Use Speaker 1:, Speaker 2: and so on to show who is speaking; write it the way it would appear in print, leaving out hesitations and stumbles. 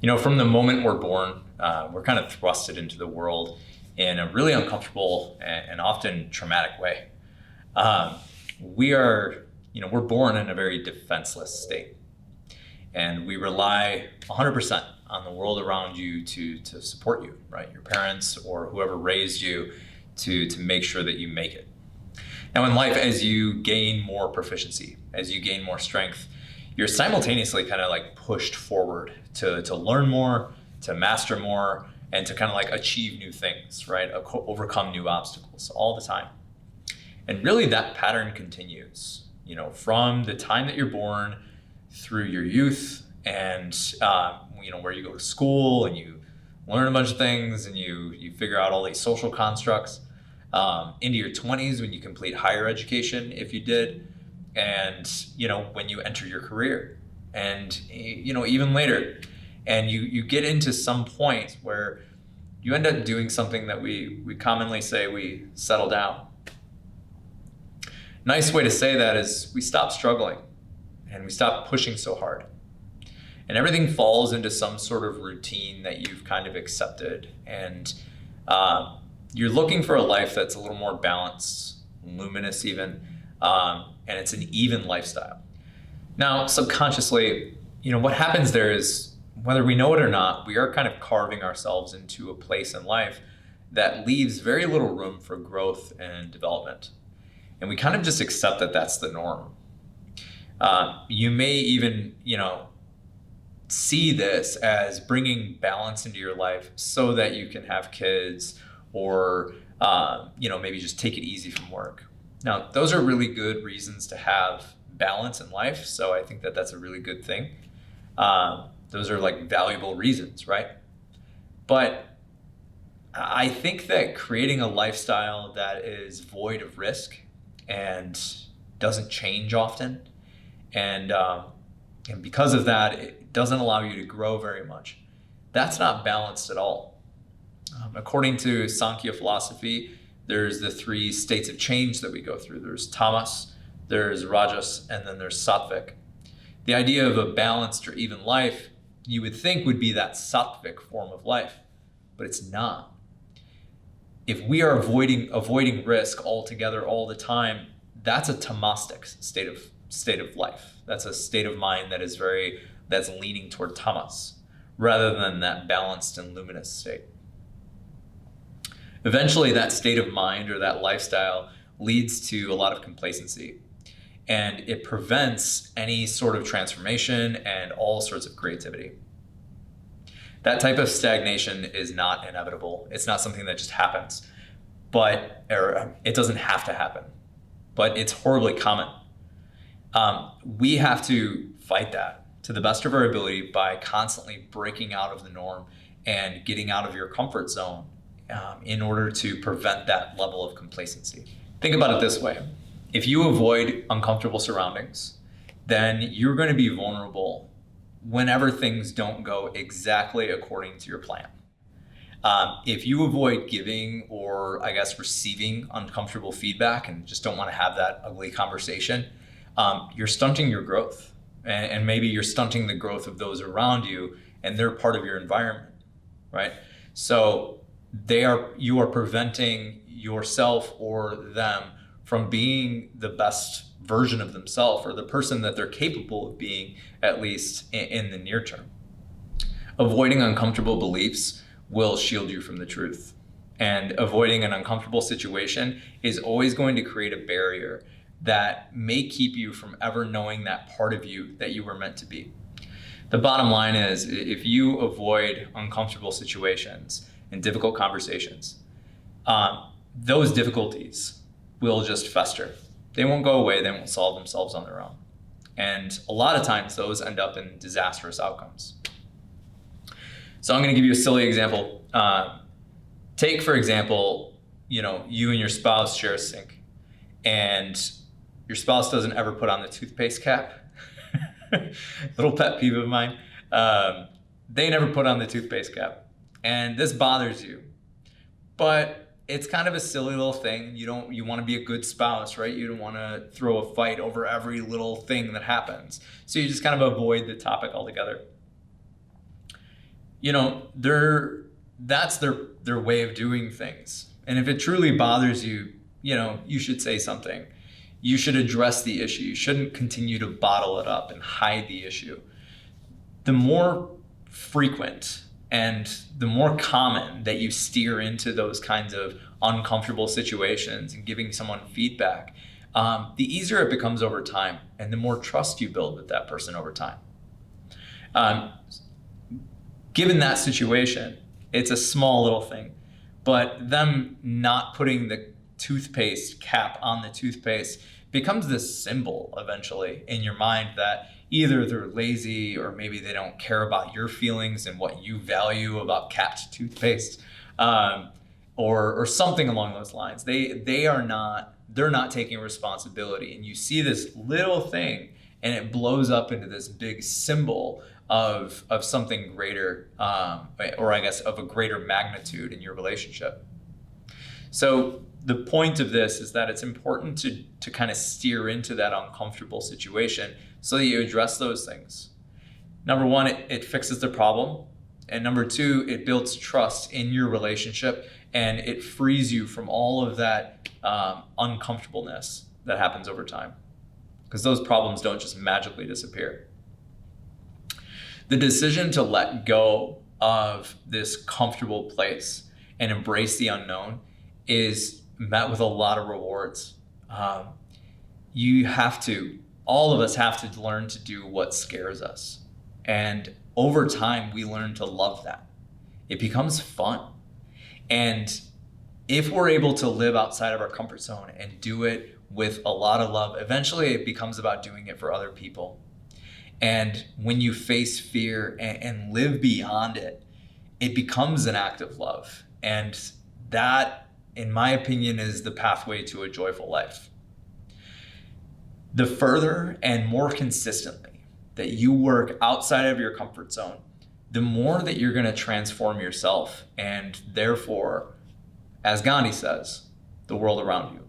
Speaker 1: From the moment we're born, we're kind of thrusted into the world in a really uncomfortable and often traumatic way. Um, we're born in a very defenseless state, and we rely 100% on the world around you to support you, right? Your parents or whoever raised you to make sure that you make it. Now, in life, as you gain more proficiency, as you gain more strength, you're simultaneously kind of like pushed forward to learn more, to master more, and to kind of like achieve new things, right? Overcome new obstacles all the time. And really that pattern continues, from the time that you're born through your youth and, where you go to school and you learn a bunch of things and you figure out all these social constructs, into your 20s when you complete higher education, if you did, and when you enter your career, and even later, and you get into some point where you end up doing something that we commonly say we settle down. Nice way to say that is we stop struggling and we stop pushing so hard, and everything falls into some sort of routine that you've kind of accepted, and you're looking for a life that's a little more balanced, luminous even, and it's an even lifestyle. Now, subconsciously, what happens there is, whether we know it or not, we are kind of carving ourselves into a place in life that leaves very little room for growth and development. And we kind of just accept that that's the norm. You may even, see this as bringing balance into your life so that you can have kids or, maybe just take it easy from work. Now, those are really good reasons to have balance in life. So I think that that's a really good thing. Those are like valuable reasons, right? But I think that creating a lifestyle that is void of risk and doesn't change often, and because of that, it doesn't allow you to grow very much. That's not balanced at all. According to Sankhya philosophy, there's the three states of change that we go through. There's tamas, there's rajas, and then there's sattvic. The idea of a balanced or even life, you would think, would be that sattvic form of life, but it's not. If we are avoiding risk altogether all the time, that's a tamastic state of life. That's a state of mind that's leaning toward tamas, rather than that balanced and luminous state. Eventually, that state of mind or that lifestyle leads to a lot of complacency, and it prevents any sort of transformation and all sorts of creativity. That type of stagnation is not inevitable. It's not something that just happens, or it doesn't have to happen, but it's horribly common. We have to fight that to the best of our ability by constantly breaking out of the norm and getting out of your comfort zone, in order to prevent that level of complacency. Think about it this way. If you avoid uncomfortable surroundings, then you're going to be vulnerable whenever things don't go exactly according to your plan. If you avoid giving or, receiving uncomfortable feedback and just don't want to have that ugly conversation, you're stunting your growth. And maybe you're stunting the growth of those around you, and they're part of your environment, right? So you are preventing yourself or them from being the best version of themselves, or the person that they're capable of being, at least in the near term. Avoiding uncomfortable beliefs will shield you from the truth. And avoiding an uncomfortable situation is always going to create a barrier that may keep you from ever knowing that part of you that you were meant to be. The bottom line is, if you avoid uncomfortable situations and difficult conversations, those difficulties will just fester. They won't go away. They won't solve themselves on their own. And a lot of times those end up in disastrous outcomes. So I'm going to give you a silly example. Take, for example, you and your spouse share a sink, and your spouse doesn't ever put on the toothpaste cap. Little pet peeve of mine. They never put on the toothpaste cap. And this bothers you, but it's kind of a silly little thing. You want to be a good spouse, right? You don't want to throw a fight over every little thing that happens. So you just kind of avoid the topic altogether. that's their way of doing things. And if it truly bothers you, you should say something. You should address the issue. You shouldn't continue to bottle it up and hide the issue. The more frequent and the more common that you steer into those kinds of uncomfortable situations and giving someone feedback, the easier it becomes over time, and the more trust you build with that person over time. Given that situation, it's a small little thing, but them not putting the toothpaste cap on the toothpaste becomes this symbol eventually in your mind that either they're lazy or maybe they don't care about your feelings and what you value about capped toothpaste, or something along those lines. They're not taking responsibility, and you see this little thing and it blows up into this big symbol of something greater, or I guess of a greater magnitude in your relationship. So the point of this is that it's important to kind of steer into that uncomfortable situation so that you address those things. Number one, it fixes the problem. And number two, it builds trust in your relationship, and it frees you from all of that uncomfortableness that happens over time. Because those problems don't just magically disappear. The decision to let go of this comfortable place and embrace the unknown is met with a lot of rewards. All of us have to learn to do what scares us. And over time, we learn to love that. It becomes fun. And if we're able to live outside of our comfort zone and do it with a lot of love, eventually it becomes about doing it for other people. And when you face fear and live beyond it, it becomes an act of love. And that, in my opinion, is the pathway to a joyful life. The further and more consistently that you work outside of your comfort zone, the more that you're going to transform yourself and therefore, as Gandhi says, the world around you.